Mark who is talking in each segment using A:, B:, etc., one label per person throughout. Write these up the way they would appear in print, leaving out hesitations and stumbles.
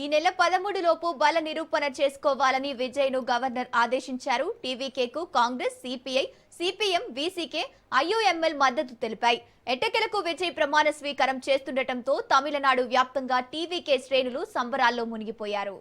A: ఈ నెల 13 లోపు బల నిరూపణ చేసుకోవాలని విజయ్ను గవర్నర్ ఆదేశించారు. టీవీకేకు Congress, CPI, CPM, VCK, IUML మద్దతు తెలిపాయి. ఎట్టకేలకు విజయ్ ప్రమాణ స్వీకారం చేస్తుండటంతో తమిళనాడు వ్యాప్తంగా టీవీకే శ్రేణులు సంబరాల్లో మునిగిపోయారు.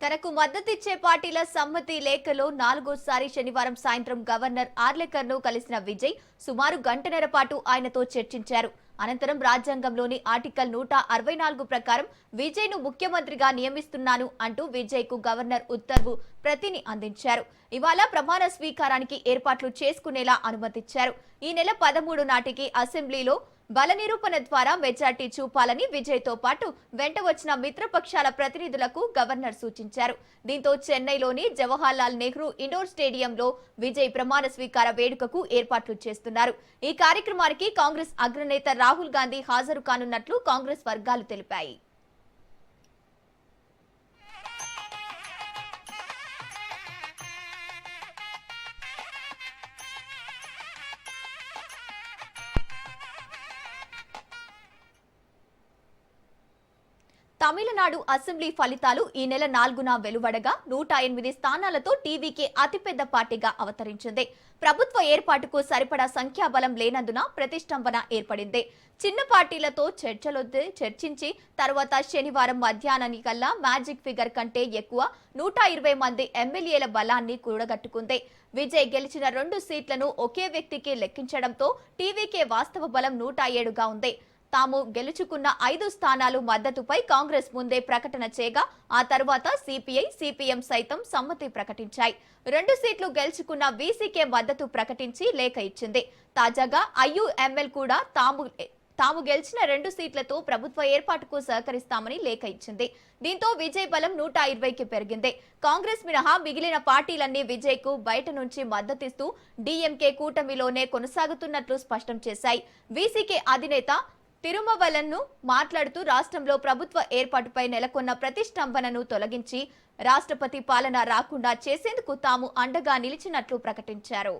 A: తనకు మద్దతిచ్చే పార్టీల సమ్మతి లేఖలో 4వసారి శనివారం సాయంత్రం గవర్నర్ ఆర్లెకర్ను కలిసిన విజయ్ సుమారు గంటన్నర పాటు ఆయనతో చర్చించారు. అనంతరం రాజ్యాంగంలోని ఆర్టికల్ 164 ప్రకారం విజయ్ను ముఖ్యమంత్రిగా నియమిస్తున్నాను అంటూ విజయ్కు గవర్నర్ ఉత్తర్వు ప్రతిని అందించారు. ఇవాళ ప్రమాణ స్వీకారానికి ఏర్పాట్లు చేసుకునేలా అనుమతిచ్చారు. ఈ నెల 13 నాటికి అసెంబ్లీలో బల నిరూపణ ద్వారా మెజార్టీ చూపాలని విజయ్తో పాటు వెంట వచ్చిన మిత్రపక్షాల ప్రతినిధులకు గవర్నర్ సూచించారు. దీంతో చెన్నైలోని జవహర్లాల్ నెహ్రూ ఇండోర్ స్టేడియంలో విజయ్ ప్రమాణ స్వీకార వేడుకకు ఏర్పాట్లు చేస్తున్నారు. ఈ కార్యక్రమానికి కాంగ్రెస్ అగ్రనేత రాహుల్ గాంధీ హాజరు కానున్నట్లు కాంగ్రెస్ వర్గాలు తెలిపాయి. తమిళనాడు అసెంబ్లీ ఫలితాలు ఈ నెల 4న వెలువడగా 108 స్థానాలతో టీవీకే అతిపెద్ద పార్టీగా అవతరించింది. ప్రభుత్వ ఏర్పాటుకు సరిపడా సంఖ్యాబలం లేనందున ప్రతిష్టంభన ఏర్పడింది. చిన్న పార్టీలతో చర్చించి తర్వాత శనివారం మధ్యాహ్నానికల్లా మ్యాజిక్ ఫిగర్ కంటే ఎక్కువ 120 మంది ఎమ్మెల్యేల బలాన్ని కూడగట్టుకుంది. విజయ్ గెలిచిన 2 సీట్లను ఒకే వ్యక్తికి లెక్కించడంతో టీవీకే వాస్తవ బలం 107గా ఉంది. తాము గెలుచుకున్న 5 స్థానాలు మద్దతుపై కాంగ్రెస్ ముందే ప్రకటన చేయగా ఆ తర్వాత సిపిఐ, సిపిఎం సైతం సమ్మతి ప్రకటించాయి. 2 సీట్లు గెలుచుకున్న వీసీకే మద్దతు ప్రకటించి లేఖ ఇచ్చింది. తాజాగా ఐయుఎంఎల్ కూడా తాము గెలిచిన 2 సీట్లతో ప్రభుత్వ ఏర్పాటుకు సహకరిస్తామని లేఖ ఇచ్చింది. దీంతో విజయ్ బలం 120కి పెరిగింది. కాంగ్రెస్ మినహా మిగిలిన పార్టీలన్నీ విజయ్ కు బయట నుంచి మద్దతిస్తూ డీఎంకే కూటమిలోనే కొనసాగుతున్నట్లు స్పష్టం చేశాయి. వీసీకే అధినేత తిరుమవలన్ను మాట్లాడుతూ రాష్ట్రంలో ప్రభుత్వ ఏర్పాటుపై నెలకొన్న ప్రతిష్టంభనను తొలగించి రాష్ట్రపతి పాలన రాకుండా చేసేందుకు తాము అండగా నిలిచినట్లు ప్రకటించారు.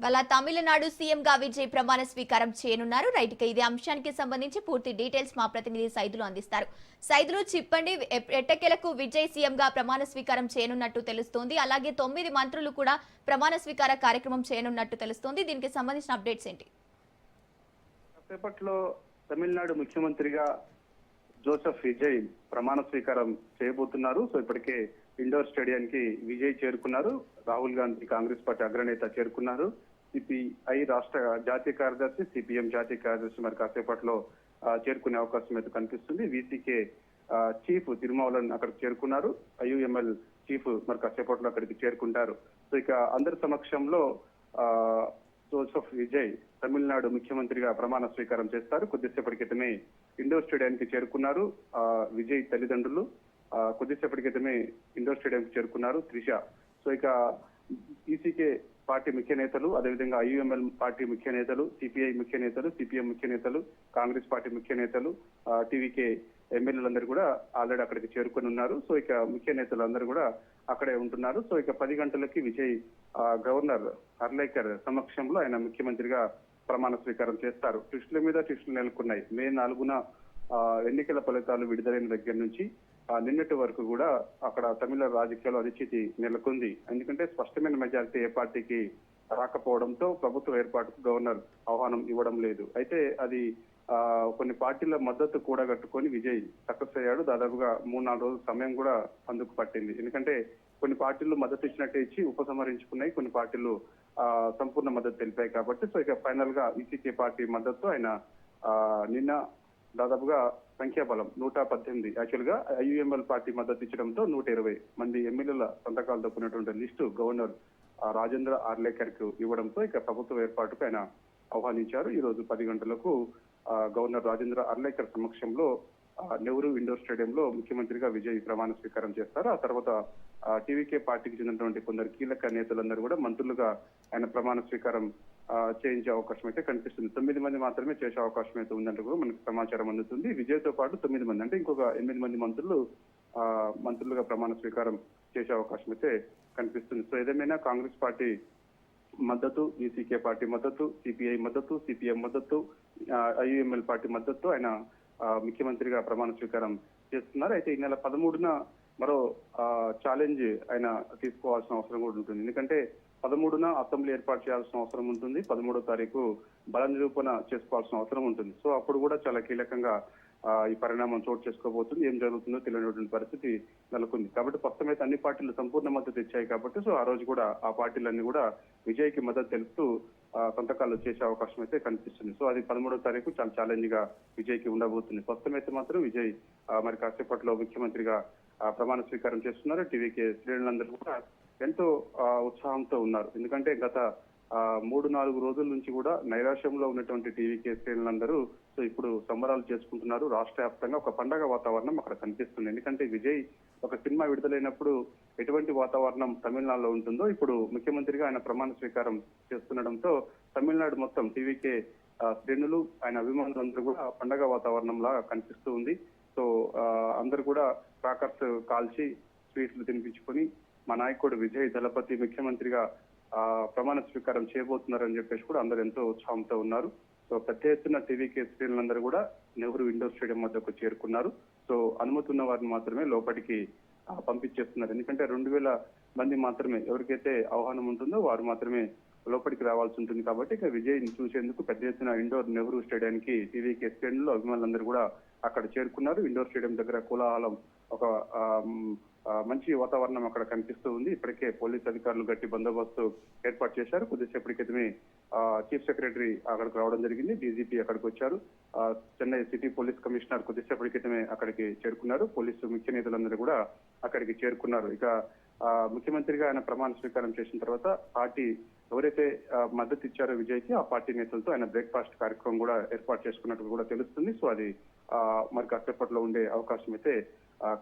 A: వాళ్ళ తమిళనాడు సీఎంగా విజయ్ ప్రమాణ స్వీకారం చేయనున్నారు. రైట్ గా ఇదే అంశానికి సంబంధించి పూర్తి డీటెయిల్స్ మా ప్రతినిధి సైదులు అందిస్తారు. సైదులు చెప్పండి, ఎట్టకేలకు విజయ్ సీఎంగా ప్రమాణ స్వీకారం చేయనున్నట్టు తెలుస్తోంది. అలాగే 9 మంత్రులు కూడా ప్రమాణ స్వీకార కార్యక్రమం చేయనున్నట్టు తెలుస్తోంది. దీనికి సంబంధించిన అప్డేట్స్ ఏంటి?
B: సేపట్లో తమిళనాడు ముఖ్యమంత్రిగా జోసెఫ్ విజయ్ ప్రమాణ స్వీకారం చేయబోతున్నారు. సో ఇప్పటికే ఇండోర్ స్టేడియానికి విజయ్ చేరుకున్నారు. రాహుల్ గాంధీ కాంగ్రెస్ పార్టీ అగ్రనేత చేరుకున్నారు. సిపిఐ రాష్ట్ర జాతీయ కార్యదర్శి, సిపిఎం జాతీయ కార్యదర్శి మరి కాసేపట్లో చేరుకునే అవకాశం అయితే కనిపిస్తుంది. వీసీకే చీఫ్ తిరుమలన్ అక్కడికి చేరుకున్నారు. ఐయుఎంఎల్ చీఫ్ మరి కాసేపట్లో అక్కడికి చేరుకుంటారు. సో ఇక అందరి సమక్షంలో జోసెఫ్ విజయ్ తమిళనాడు ముఖ్యమంత్రిగా ప్రమాణ స్వీకారం చేస్తారు. కొద్దిసేపటి క్రితమే ఇండోర్ స్టేడియానికి చేరుకున్నారు. విజయ్ తల్లిదండ్రులు కొద్దిసేపటి క్రితమే ఇండోర్ స్టేడియంకి చేరుకున్నారు త్రిష. సో ఇక ఈసీకే పార్టీ ముఖ్య నేతలు, అదేవిధంగా ఐయుఎంఎల్ పార్టీ ముఖ్య నేతలు, సిపిఐ ముఖ్య నేతలు, సిపిఎం ముఖ్య నేతలు, కాంగ్రెస్ పార్టీ ముఖ్య నేతలు, టీవీకే ఎమ్మెల్యేలందరూ కూడా ఆల్రెడీ అక్కడికి చేరుకొని ఉన్నారు. సో ఇక ముఖ్య నేతలు అందరూ కూడా అక్కడే ఉంటున్నారు. సో ఇక 10 గంటలకి విజయ్ గవర్నర్ హర్లేకర్ సమక్షంలో ఆయన ముఖ్యమంత్రిగా ప్రమాణ స్వీకారం చేస్తారు. ట్విస్టుల మీద ట్విస్టులు నెలకొన్నాయి. మే 4న ఎన్నికల ఫలితాలు విడుదలైన దగ్గర నుంచి నిన్నటి వరకు కూడా అక్కడ తమిళ రాజకీయాల్లో అనిశ్చితి నెలకొంది. ఎందుకంటే స్పష్టమైన మెజారిటీ ఏ పార్టీకి రాకపోవడంతో ప్రభుత్వ ఏర్పాటుకు గవర్నర్ ఆహ్వానం ఇవ్వడం లేదు. అయితే అది కొన్ని పార్టీల మద్దతు కూడగట్టుకొని విజయ్ సక్సెస్ అయ్యాడు. దాదాపుగా 3-4 రోజుల సమయం కూడా అందుకు పట్టింది. ఎందుకంటే కొన్ని పార్టీలు మద్దతు ఇచ్చినట్టే ఇచ్చి ఉపసంహరించుకున్నాయి, కొన్ని పార్టీలు సంపూర్ణ మద్దతు తెలిపాయి. కాబట్టి సో ఇక ఫైనల్ గా ఈసీకే పార్టీ మద్దతు ఆయన నిన్న దాదాపుగా సంఖ్యాబలం 118, యాక్చువల్ గా ఐయుఎంఎల్ పార్టీ మద్దతు ఇచ్చడంతో 120 మంది ఎమ్మెల్యేల సంతకాలు దక్కున్నటువంటి లిస్టు గవర్నర్ రాజేంద్ర ఆర్లేకర్ కు ఇవ్వడంతో ఇక ప్రభుత్వ ఏర్పాటుకు ఆయన ఆహ్వానించారు. ఈ రోజు 10 గంటలకు గవర్నర్ రాజేంద్ర ఆర్లేకర్ సమక్షంలో నెహ్రూ ఇండోర్ స్టేడియంలో ముఖ్యమంత్రిగా విజయ్ ప్రమాణ స్వీకారం చేస్తారు. ఆ తర్వాత టీవీకే పార్టీకి చెందినటువంటి కొందరు కీలక నేతలందరూ కూడా మంత్రులుగా ఆయన ప్రమాణ స్వీకారం చేయించే అవకాశం అయితే కనిపిస్తుంది. 9 మంది మాత్రమే చేసే అవకాశం అయితే ఉందంటూ కూడా మనకు సమాచారం అందుతుంది. విజయ్ తో పాటు 9 మంది అంటే ఇంకొక 8 మంది మంత్రులుగా ప్రమాణ స్వీకారం చేసే అవకాశం అయితే కనిపిస్తుంది. సో ఏదేమైనా కాంగ్రెస్ పార్టీ మద్దతు, ఈసీకే పార్టీ మద్దతు, సిపిఐ మద్దతు, సిపిఎం మద్దతు, ఐయుఎంఎల్ పార్టీ మద్దతు ఆయన ముఖ్యమంత్రిగా ప్రమాణ స్వీకారం చేస్తున్నారు. అయితే ఈ నెల 13న మరో ఛాలెంజ్ ఆయన తీసుకోవాల్సిన అవసరం కూడా ఉంటుంది. ఎందుకంటే 13న అసెంబ్లీ ఏర్పాటు చేయాల్సిన అవసరం ఉంటుంది, 13వ తారీఖు బల నిరూపణ చేసుకోవాల్సిన అవసరం ఉంటుంది. సో అప్పుడు కూడా చాలా కీలకంగా ఈ పరిణామం చోటు చేసుకోబోతుంది. ఏం జరుగుతుందో తెలియనటువంటి పరిస్థితి నెలకొంది. కాబట్టి ప్రస్తుతమైతే అన్ని పార్టీలు సంపూర్ణ మద్దతు ఇచ్చాయి కాబట్టి సో ఆ రోజు కూడా ఆ పార్టీలన్నీ కూడా విజయ్ కి మద్దతు తెలుపుతూ సంతకాలు చేసే అవకాశం అయితే కనిపిస్తుంది. సో అది 13వ తారీఖు చాలా ఛాలెంజ్ గా విజయ్ కి ఉండబోతుంది. ప్రస్తుతమైతే మాత్రం విజయ్ మరి కాసేపట్లో ముఖ్యమంత్రిగా ప్రమాణ స్వీకారం చేస్తున్నారు. టీవీకే శ్రేణులందరూ కూడా ఎంతో ఉత్సాహంతో ఉన్నారు. ఎందుకంటే గత 3-4 రోజుల నుంచి కూడా నైరాశ్యంలో ఉన్నటువంటి టీవీకే శ్రేణులందరూ సో ఇప్పుడు సంబరాలు చేసుకుంటున్నారు. రాష్ట్ర వ్యాప్తంగా ఒక పండగ వాతావరణం అక్కడ కనిపిస్తుంది. ఎందుకంటే విజయ్ ఒక సినిమా విడుదలైనప్పుడు ఎటువంటి వాతావరణం తమిళనాడులో ఉంటుందో ఇప్పుడు ముఖ్యమంత్రిగా ఆయన ప్రమాణ స్వీకారం చేస్తుండడంతో తమిళనాడు మొత్తం టీవీకే శ్రేణులు ఆయన అభిమానులందరూ కూడా పండగ వాతావరణంలా కనిపిస్తూ ఉంది. సో అందరూ కూడా క్రాకర్స్ కాల్చి స్వీట్లు తినిపించుకొని మా నాయకుడు విజయ్ దళపతి ముఖ్యమంత్రిగా ప్రమాణ స్వీకారం చేయబోతున్నారని చెప్పేసి కూడా అందరూ ఎంతో ఉత్సాహంతో ఉన్నారు. సో పెద్ద ఎత్తున టీవీకే శ్రేణులందరూ కూడా నెహ్రూ ఇండోర్ స్టేడియం వద్దకు చేరుకున్నారు. సో అనుమతి ఉన్న వారిని మాత్రమే లోపలికి పంపించేస్తున్నారు. ఎందుకంటే 2000 మంది మాత్రమే ఎవరికైతే ఆహ్వానం ఉంటుందో వారు మాత్రమే లోపలికి రావాల్సి ఉంటుంది. కాబట్టి ఇక విజయ్ చూసేందుకు పెద్ద ఎత్తున ఇండోర్ నెహ్రూ స్టేడియానికి టీవీకే శ్రేణులు అభిమానులందరూ కూడా అక్కడ చేరుకున్నారు. ఇండోర్ స్టేడియం దగ్గర కోలాహలం, ఒక మంచి వాతావరణం అక్కడ కనిపిస్తూ ఉంది. ఇప్పటికే పోలీస్ అధికారులు గట్టి బందోబస్తు ఏర్పాటు చేశారు. కొద్దిసేపటి క్రితమే చీఫ్ సెక్రటరీ అక్కడికి రావడం జరిగింది, డీజీపీ అక్కడికి వచ్చారు, చెన్నై సిటీ పోలీస్ కమిషనర్ కొద్దిసేపటి క్రితమే అక్కడికి చేరుకున్నారు, పోలీసు ముఖ్య నేతలందరూ కూడా అక్కడికి చేరుకున్నారు. ఇక ముఖ్యమంత్రిగా ఆయన ప్రమాణ స్వీకారం చేసిన తర్వాత పార్టీ ఎవరైతే మద్దతు ఇచ్చారో విజయ్ కి ఆ పార్టీ నేతలతో ఆయన బ్రేక్ఫాస్ట్ కార్యక్రమం కూడా ఏర్పాటు చేసుకున్నట్టు కూడా తెలుస్తుంది. సో అది మరి కాసేపట్లో ఉండే అవకాశం అయితే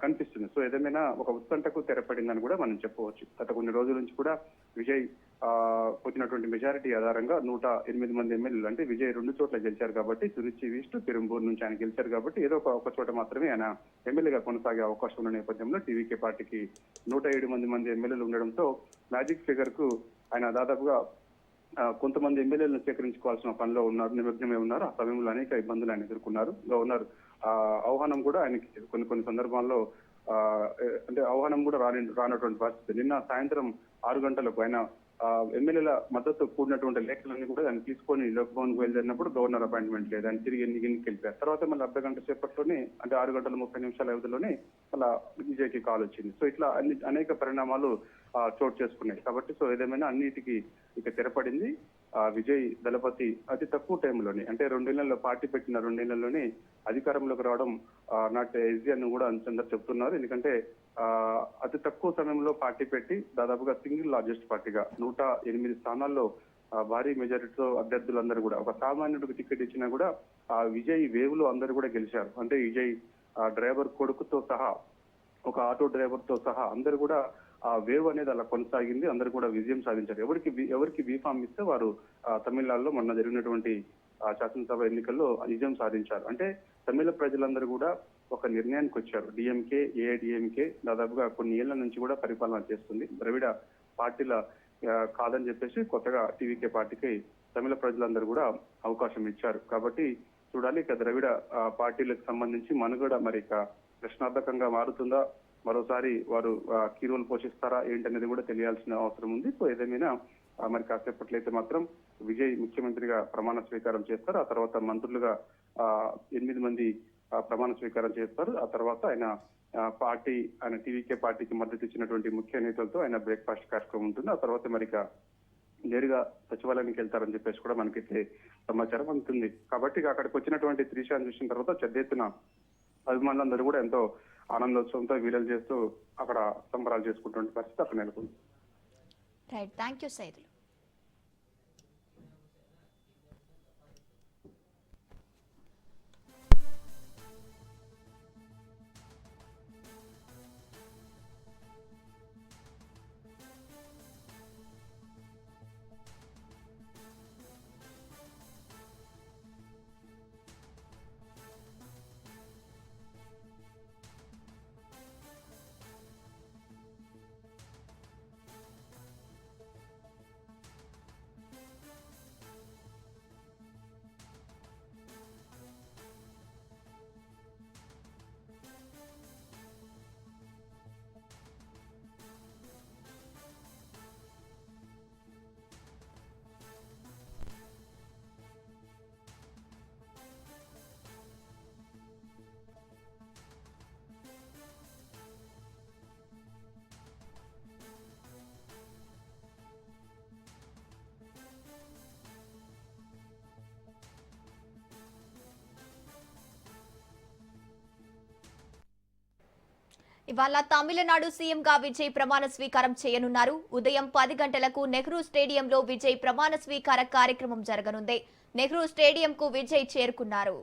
B: కనిపిస్తుంది. సో ఏదేమైనా ఒక ఉత్కంఠకు తెరపడిందని కూడా మనం చెప్పవచ్చు. గత కొన్ని రోజుల నుంచి కూడా విజయ్ పొందినటువంటి మెజారిటీ ఆధారంగా 108 మంది ఎమ్మెల్యేలు, అంటే విజయ్ 2 చోట్ల గెలిచారు కాబట్టి తిరుచి ఈస్ట్, పెరుంబూరు నుంచి ఆయన గెలిచారు కాబట్టి ఏదో ఒక చోట మాత్రమే ఆయన ఎమ్మెల్యేగా కొనసాగే అవకాశం ఉన్న నేపథ్యంలో టీవీకే పార్టీకి 107 మంది ఎమ్మెల్యేలు ఉండడంతో మ్యాజిక్ ఫిగర్ కు ఆయన దాదాపుగా కొంతమంది ఎమ్మెల్యేలను సేకరించుకోవాల్సిన పనిలో నిమగ్నమై ఉన్నారు. ఆ సమయంలో అనేక ఇబ్బందులు ఆయన ఎదుర్కొన్నారు. గవర్నర్ ఆహ్వానం కూడా ఆయనకి కొన్ని సందర్భాల్లో అంటే ఆహ్వానం కూడా రానటువంటి పరిస్థితి. నిన్న సాయంత్రం 6 గంటలకు ఆయన ఎమ్మెల్యేల మద్దతు కూడినటువంటి లేఖలన్నీ కూడా ఆయన తీసుకొని లోక్భవన్ కు బయలుదేరినప్పుడు గవర్నర్ అపాయింట్మెంట్ లేదు, ఆయన తిరిగి ఎన్నికకి వెళ్ళిపోయారు. తర్వాత మళ్ళీ అర్ధ గంట సేపట్లోనే, అంటే 6:30 వ్యవధిలోనే మళ్ళా విజయ్కి కాల్ వచ్చింది. సో ఇట్లా అనేక పరిణామాలు చోటు చేసుకున్నాయి. కాబట్టి సో ఏదేమైనా అన్నిటికీ ఇక తెరపడింది. విజయ్ దళపతి అతి తక్కువ టైంలోనే, అంటే 2 నెలల్లో పార్టీ పెట్టిన 2 నెలల్లోనే అధికారంలోకి రావడం నాట్ ఈజీ అని కూడా అందరూ చెప్తున్నారు. ఎందుకంటే అతి తక్కువ సమయంలో పార్టీ పెట్టి దాదాపుగా సింగిల్ లార్జెస్ట్ పార్టీగా 108 స్థానాల్లో భారీ మెజారిటీతో అభ్యర్థులందరూ కూడా, ఒక సామాన్యుడికి టికెట్ ఇచ్చినా కూడా ఆ విజయ్ వేవ్ లో అందరూ కూడా గెలిచారు. అంటే విజయ్ డ్రైవర్ కొడుకుతో సహా, ఒక ఆటో డ్రైవర్ తో సహా అందరూ కూడా ఆ వేవ్ అనేది అలా కొనసాగింది. అందరూ కూడా విజయం సాధించారు. ఎవరికి బీఫామ్ ఇస్తే వారు తమిళనాడులో మొన్న జరిగినటువంటి శాసనసభ ఎన్నికల్లో విజయం సాధించారు. అంటే తమిళ ప్రజలందరూ కూడా ఒక నిర్ణయానికి వచ్చారు. డిఎంకే, ఏఐడిఎంకే దాదాపుగా కొన్ని ఏళ్ల నుంచి కూడా పరిపాలన చేస్తుంది. ద్రవిడ పార్టీల కాదని చెప్పేసి కొత్తగా టీవీకే పార్టీకి తమిళ ప్రజలందరూ కూడా అవకాశం ఇచ్చారు. కాబట్టి చూడాలి ఇక ద్రవిడ పార్టీలకు సంబంధించి మనుగడ మరి ఇక ప్రశ్నార్థకంగా మారుతుందా, మరోసారి వారు కీ రోల్ పోషిస్తారా ఏంటనేది కూడా తెలియాల్సిన అవసరం ఉంది. సో ఏదేమైనా మరి కాసేపట్లో అయితే మాత్రం విజయ్ ముఖ్యమంత్రిగా ప్రమాణ స్వీకారం చేస్తారు. ఆ తర్వాత మంత్రులుగా 8 మంది ప్రమాణ స్వీకారం చేస్తారు. ఆ తర్వాత ఆయన టీవీకే పార్టీకి మద్దతు ఇచ్చినటువంటి ముఖ్య నేతలతో ఆయన బ్రేక్ఫాస్ట్ కార్యక్రమం ఉంటుంది. ఆ తర్వాత మరి నేరుగా సచివాలయానికి వెళ్తారని చెప్పేసి కూడా మనకైతే సమాచారం అందుతుంది. కాబట్టి అక్కడికి వచ్చినటువంటి త్రిషాను చూసిన తర్వాత పెద్ద ఎత్తున అభిమానులందరూ కూడా ఎంతో ఆనందోత్సవంతో వీరలు చేస్తూ అక్కడ సంబరాలు చేసుకుంటున్న పరిస్థితి అక్కడ నెలకొంది.
A: Right, thank you Saidulu. ఇవాళ తమిళనాడు సీఎంగా విజయ్ ప్రమాణ స్వీకారం చేయనున్నారు. ఉదయం 10 గంటలకు నెహ్రూ స్టేడియంలో విజయ్ ప్రమాణ స్వీకార కార్యక్రమం జరగనుంది. నెహ్రూ స్టేడియంకు విజయ్ చేరుకున్నారు.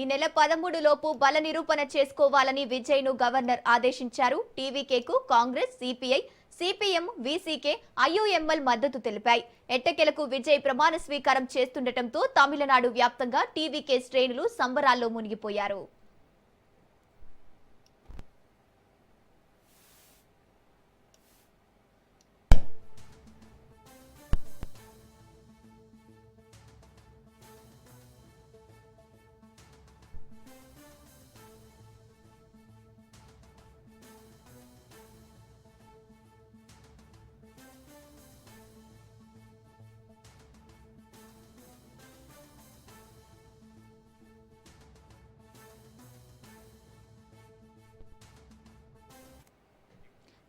A: ఈ నెల 13 లోపు బల నిరూపణ చేసుకోవాలని విజయ్ ను గవర్నర్ ఆదేశించారు. టీవీకేకు Congress, CPI, CPM, VCK, IUML మద్దతు తెలిపాయి. ఎట్టకేలకు విజయ్ ప్రమాణ స్వీకారం చేస్తుండటంతో తమిళనాడు వ్యాప్తంగా టీవీకే శ్రేణులు సంబరాల్లో మునిగిపోయారు.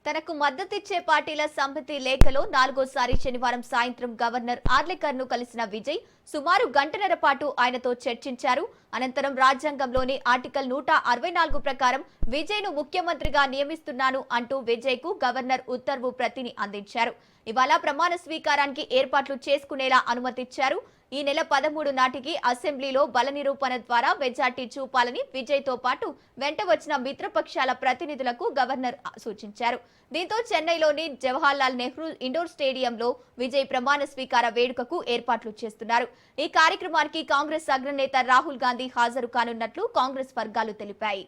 A: తనకు మద్దతిచ్చే పార్టీల సమితి లేఖలో 4వసారి శనివారం సాయంత్రం గవర్నర్ ఆర్లెకర్ ను కలిసిన విజయ్ సుమారు గంటన్నర పాటు ఆయనతో చర్చించారు. అనంతరం రాజ్యాంగంలోని ఆర్టికల్ 164 ప్రకారం విజయ్ ను ముఖ్యమంత్రిగా నియమిస్తున్నాను అంటూ విజయ్ కు గవర్నర్ ఉత్తర్వు ప్రతిని అందించారు. ఇవాళ ప్రమాణ స్వీకారానికి ఏర్పాట్లు చేసుకునేలా అనుమతిచ్చారు. ఈ నెల 13 నాటికి అసెంబ్లీలో బల నిరూపణ ద్వారా మెజార్టీ చూపాలని విజయ్ తో పాటు వెంట వచ్చిన మిత్రపక్షాల ప్రతినిధులకు గవర్నర్ సూచించారు. దీంతో చెన్నైలోని జవహర్లాల్ నెహ్రూ ఇండోర్ స్టేడియంలో విజయ్ ప్రమాణ స్వీకార వేడుకకు ఏర్పాట్లు చేస్తున్నారు. ఈ కార్యక్రమానికి కాంగ్రెస్ అగ్రనేత రాహుల్ గాంధీ హాజరు కానున్నట్లు కాంగ్రెస్ వర్గాలు తెలిపాయి.